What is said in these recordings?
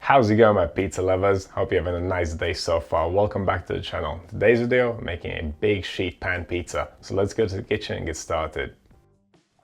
How's it going, my pizza lovers? Hope you're having a nice day so far. Welcome back to the channel. Today's video, I'm making a big sheet pan pizza. So let's go to the kitchen and get started.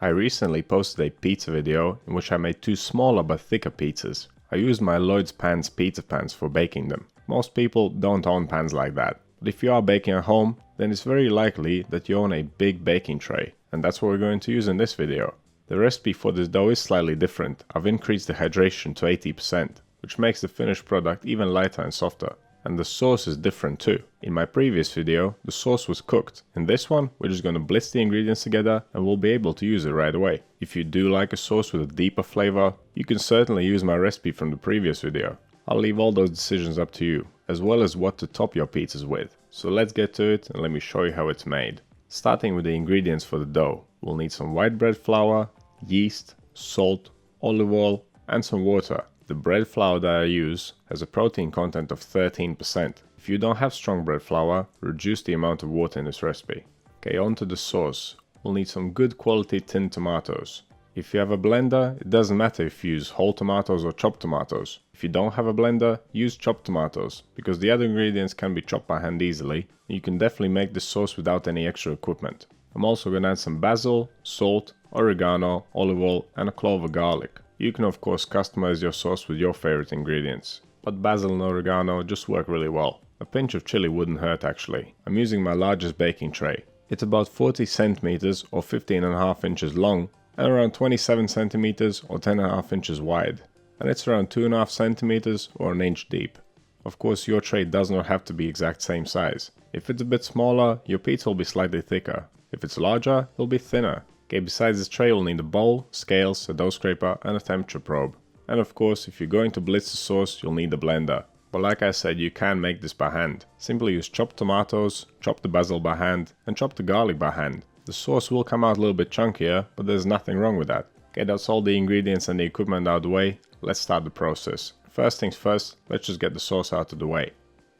I recently posted a pizza video in which I made two smaller but thicker pizzas. I used my Lloyd's Pans pizza pans for baking them. Most people don't own pans like that, but if you are baking at home, then it's very likely that you own a big baking tray, and that's what we're going to use in this video. The recipe for this dough is slightly different. I've increased the hydration to 80%. Which makes the finished product even lighter and softer. And the sauce is different too. In my previous video, the sauce was cooked. In this one, we're just going to blitz the ingredients together and we'll be able to use it right away. If you do like a sauce with a deeper flavor, you can certainly use my recipe from the previous video. I'll leave all those decisions up to you, as well as what to top your pizzas with. So let's get to it and let me show you how it's made. Starting with the ingredients for the dough, we'll need some white bread flour, yeast, salt, olive oil, and some water. The bread flour that I use has a protein content of 13%. If you don't have strong bread flour, reduce the amount of water in this recipe. Okay, on to the sauce. We'll need some good quality tinned tomatoes. If you have a blender, it doesn't matter if you use whole tomatoes or chopped tomatoes. If you don't have a blender, use chopped tomatoes, because the other ingredients can be chopped by hand easily. You can definitely make this sauce without any extra equipment. I'm also going to add some basil, salt, oregano, olive oil, and a clove of garlic. You can of course customize your sauce with your favorite ingredients, but basil and oregano just work really well. A pinch of chili wouldn't hurt actually. I'm using my largest baking tray. It's about 40 centimeters or 15.5 inches long and around 27 centimeters or 10.5 inches wide. And it's around 2.5 centimeters or an inch deep. Of course your tray does not have to be exact same size. If it's a bit smaller, your pizza will be slightly thicker. If it's larger, it'll be thinner. Okay, besides this tray, you'll need a bowl, scales, a dough scraper, and a temperature probe. And of course, if you're going to blitz the sauce, you'll need a blender. But like I said, you can make this by hand. Simply use chopped tomatoes, chop the basil by hand, and chop the garlic by hand. The sauce will come out a little bit chunkier, but there's nothing wrong with that. Okay, that's all the ingredients and the equipment out of the way. Let's start the process. First things first, let's just get the sauce out of the way.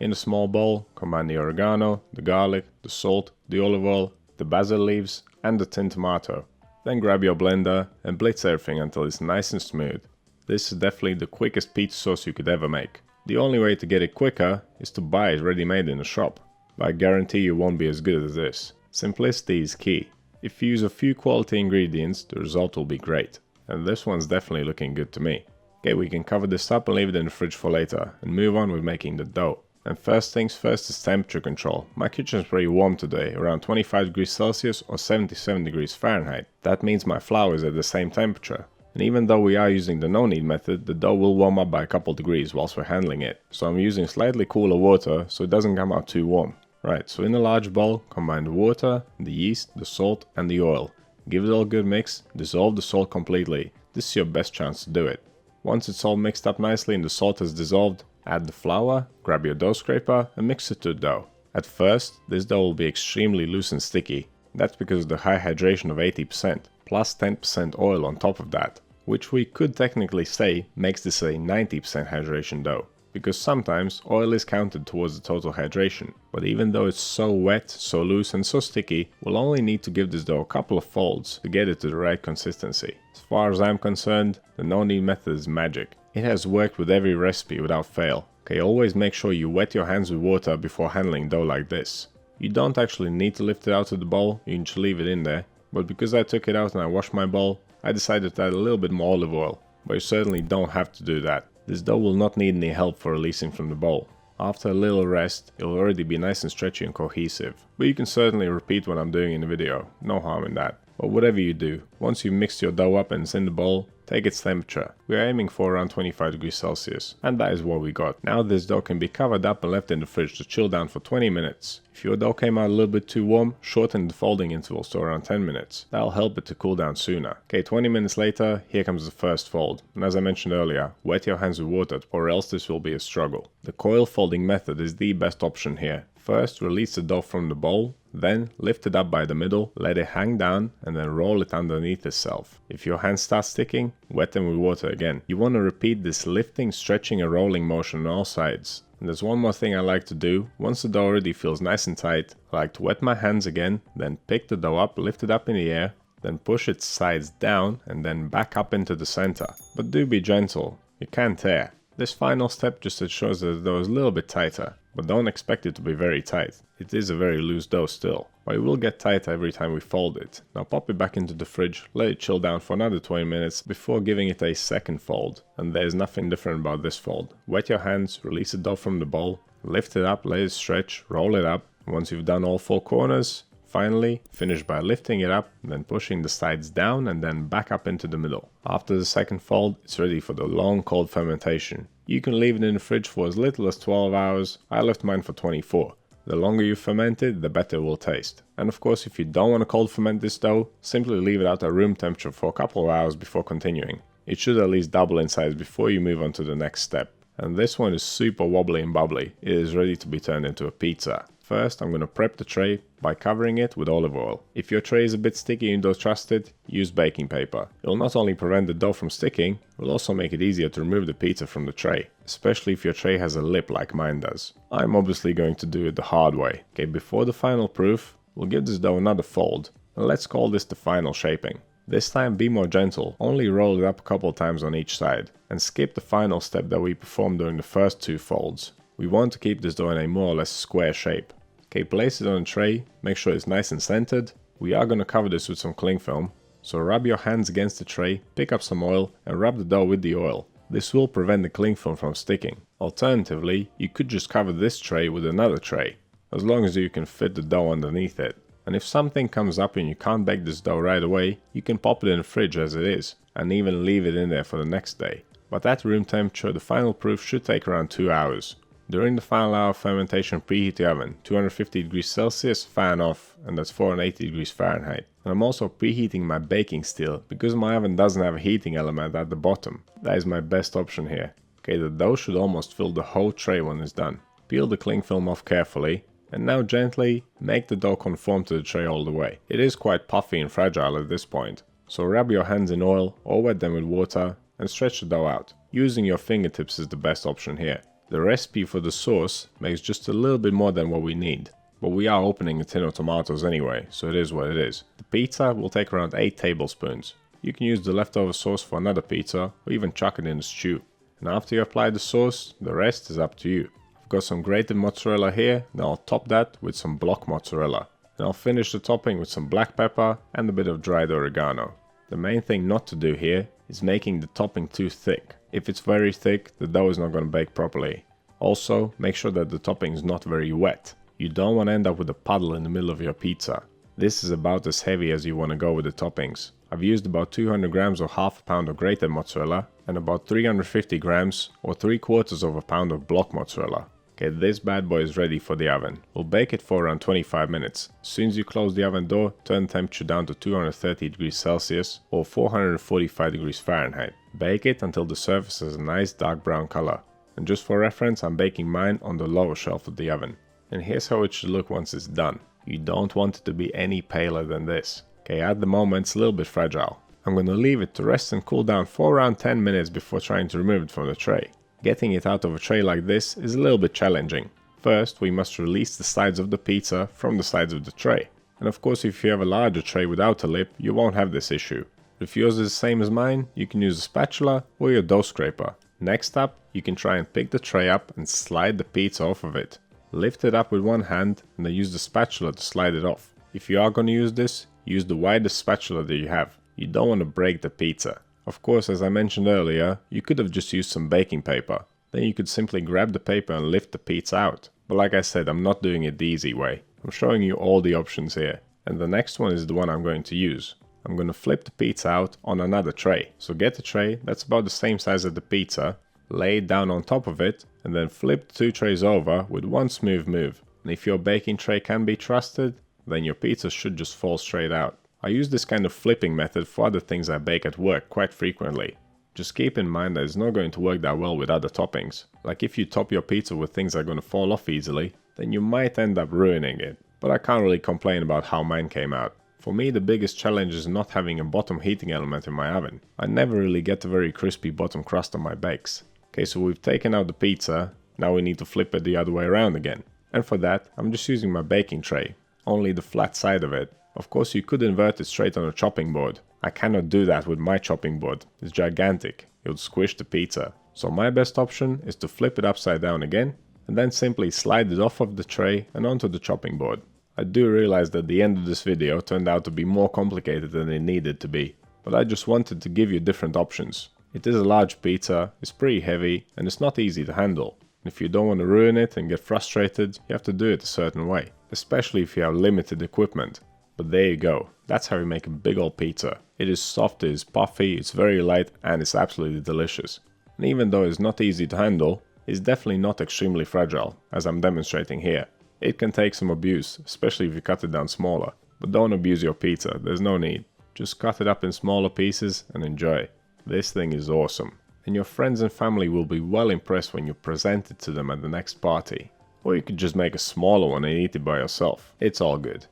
In a small bowl, combine the oregano, the garlic, the salt, the olive oil, the basil leaves, and the tinned tomato. Then grab your blender and blitz everything until it's nice and smooth. This is definitely the quickest pizza sauce you could ever make. The only way to get it quicker is to buy it ready-made in a shop, but I guarantee you won't be as good as this. Simplicity is key. If you use a few quality ingredients, the result will be great, and this one's definitely looking good to me. Okay, we can cover this up and leave it in the fridge for later, and move on with making the dough. And first things first is temperature control. My kitchen is pretty warm today, around 25 degrees Celsius or 77 degrees Fahrenheit. That means my flour is at the same temperature. And even though we are using the no-knead method, the dough will warm up by a couple degrees whilst we're handling it. So I'm using slightly cooler water so it doesn't come out too warm. Right, so in a large bowl, combine the water, the yeast, the salt and the oil. Give it all a good mix, dissolve the salt completely. This is your best chance to do it. Once it's all mixed up nicely and the salt is dissolved, add the flour, grab your dough scraper and mix it to the dough. At first, this dough will be extremely loose and sticky. That's because of the high hydration of 80%, plus 10% oil on top of that, which we could technically say makes this a 90% hydration dough, because sometimes oil is counted towards the total hydration. But even though it's so wet, so loose and so sticky, we'll only need to give this dough a couple of folds to get it to the right consistency. As far as I'm concerned, the no-knead method is magic. It has worked with every recipe without fail. Okay, always make sure you wet your hands with water before handling dough like this. You don't actually need to lift it out of the bowl, you can just leave it in there. But because I took it out and I washed my bowl, I decided to add a little bit more olive oil. But you certainly don't have to do that. This dough will not need any help for releasing from the bowl. After a little rest, it will already be nice and stretchy and cohesive. But you can certainly repeat what I'm doing in the video, no harm in that. But whatever you do, once you've mixed your dough up and it's in the bowl, take its temperature. We are aiming for around 25 degrees Celsius, and that is what we got. Now this dough can be covered up and left in the fridge to chill down for 20 minutes. If your dough came out a little bit too warm, shorten the folding intervals to around 10 minutes. That'll help it to cool down sooner. Okay, 20 minutes later, here comes the first fold. And as I mentioned earlier, wet your hands with water or else this will be a struggle. The coil folding method is the best option here. First, release the dough from the bowl, then lift it up by the middle, let it hang down, and then roll it underneath itself. If your hands start sticking, wet them with water again. You want to repeat this lifting, stretching and rolling motion on all sides. And there's one more thing I like to do. Once the dough already feels nice and tight, I like to wet my hands again, then pick the dough up, lift it up in the air, then push its sides down and then back up into the center. But do be gentle, you can tear. This final step just ensures that the dough is a little bit tighter, but don't expect it to be very tight. It is a very loose dough still, but it will get tighter every time we fold it. Now pop it back into the fridge, let it chill down for another 20 minutes before giving it a second fold. And there's nothing different about this fold. Wet your hands, release the dough from the bowl, lift it up, let it stretch, roll it up. Once you've done all 4 corners, finally, finish by lifting it up, then pushing the sides down and then back up into the middle. After the second fold, it's ready for the long cold fermentation. You can leave it in the fridge for as little as 12 hours, I left mine for 24. The longer you ferment it, the better it will taste. And of course, if you don't want to cold ferment this dough, simply leave it at a room temperature for a couple of hours before continuing. It should at least double in size before you move on to the next step. And this one is super wobbly and bubbly. It is ready to be turned into a pizza. First, I'm going to prep the tray by covering it with olive oil. If your tray is a bit sticky and you don't trust it, use baking paper. It will not only prevent the dough from sticking, it will also make it easier to remove the pizza from the tray, especially if your tray has a lip like mine does. I'm obviously going to do it the hard way. Okay, before the final proof, we'll give this dough another fold, and let's call this the final shaping. This time be more gentle, only roll it up a couple times on each side, and skip the final step that we performed during the first 2 folds. We want to keep this dough in a more or less square shape. Okay, place it on a tray, make sure it's nice and centered. We are going to cover this with some cling film, so rub your hands against the tray, pick up some oil and rub the dough with the oil. This will prevent the cling film from sticking. Alternatively, you could just cover this tray with another tray, as long as you can fit the dough underneath it. And if something comes up and you can't bake this dough right away, you can pop it in the fridge as it is, and even leave it in there for the next day. But at room temperature, the final proof should take around 2 hours. During the final hour of fermentation, preheat the oven, 250 degrees Celsius, fan off, and that's 480 degrees Fahrenheit. And I'm also preheating my baking steel, because my oven doesn't have a heating element at the bottom. That is my best option here. Okay, the dough should almost fill the whole tray when it's done. Peel the cling film off carefully, and now gently make the dough conform to the tray all the way. It is quite puffy and fragile at this point, so rub your hands in oil or wet them with water and stretch the dough out. Using your fingertips is the best option here. The recipe for the sauce makes just a little bit more than what we need, but we are opening a tin of tomatoes anyway, so it is what it is. The pizza will take around 8 tablespoons. You can use the leftover sauce for another pizza or even chuck it in the stew. And after you apply the sauce, the rest is up to you. I've got some grated mozzarella here, then I'll top that with some block mozzarella. Then I'll finish the topping with some black pepper and a bit of dried oregano. The main thing not to do here is making the topping too thick. If it's very thick, the dough is not going to bake properly. Also, make sure that the topping is not very wet. You don't want to end up with a puddle in the middle of your pizza. This is about as heavy as you want to go with the toppings. I've used about 200 grams or half a pound of grated mozzarella and about 350 grams or 3/4 of a pound of block mozzarella. Okay, this bad boy is ready for the oven. We'll bake it for around 25 minutes. As soon as you close the oven door, turn the temperature down to 230 degrees Celsius or 445 degrees Fahrenheit. Bake it until the surface has a nice dark brown color. And just for reference, I'm baking mine on the lower shelf of the oven. And here's how it should look once it's done. You don't want it to be any paler than this. Okay, at the moment it's a little bit fragile. I'm going to leave it to rest and cool down for around 10 minutes before trying to remove it from the tray. Getting it out of a tray like this is a little bit challenging. First, we must release the sides of the pizza from the sides of the tray. And of course, if you have a larger tray without a lip, you won't have this issue. If yours is the same as mine, you can use a spatula or your dough scraper. Next up, you can try and pick the tray up and slide the pizza off of it. Lift it up with one hand and then use the spatula to slide it off. If you are going to use this, use the widest spatula that you have. You don't want to break the pizza. Of course, as I mentioned earlier, you could have just used some baking paper. Then you could simply grab the paper and lift the pizza out. But like I said, I'm not doing it the easy way. I'm showing you all the options here. And the next one is the one I'm going to use. I'm going to flip the pizza out on another tray. So get a tray that's about the same size as the pizza, lay it down on top of it, and then flip the 2 trays over with one smooth move. And if your baking tray can be trusted, then your pizza should just fall straight out. I use this kind of flipping method for other things I bake at work quite frequently. Just keep in mind that it's not going to work that well with other toppings. Like if you top your pizza with things that are going to fall off easily, then you might end up ruining it. But I can't really complain about how mine came out. For me, the biggest challenge is not having a bottom heating element in my oven. I never really get a very crispy bottom crust on my bakes. Okay, so we've taken out the pizza, now we need to flip it the other way around again. And for that, I'm just using my baking tray, only the flat side of it. Of course, you could invert it straight on a chopping board. I cannot do that with my chopping board, it's gigantic, it would squish the pizza. So my best option is to flip it upside down again and then simply slide it off of the tray and onto the chopping board. I do realize that the end of this video turned out to be more complicated than it needed to be, but I just wanted to give you different options. It is a large pizza, it's pretty heavy, and it's not easy to handle. If you don't want to ruin it and get frustrated, you have to do it a certain way, especially if you have limited equipment. But there you go, that's how you make a big old pizza. It is soft, it is puffy, it's very light, and it's absolutely delicious. And even though it's not easy to handle, it's definitely not extremely fragile, as I'm demonstrating here. It can take some abuse, especially if you cut it down smaller. But don't abuse your pizza, there's no need. Just cut it up in smaller pieces and enjoy. This thing is awesome. And your friends and family will be well impressed when you present it to them at the next party. Or you could just make a smaller one and eat it by yourself. It's all good.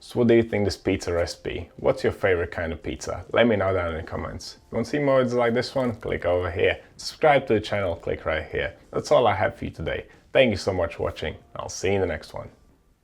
So what do you think of this pizza recipe? What's your favorite kind of pizza? Let me know down in the comments. If you want to see more videos like this one? Click over here. Subscribe to the channel, click right here. That's all I have for you today. Thank you so much for watching. I'll see you in the next one.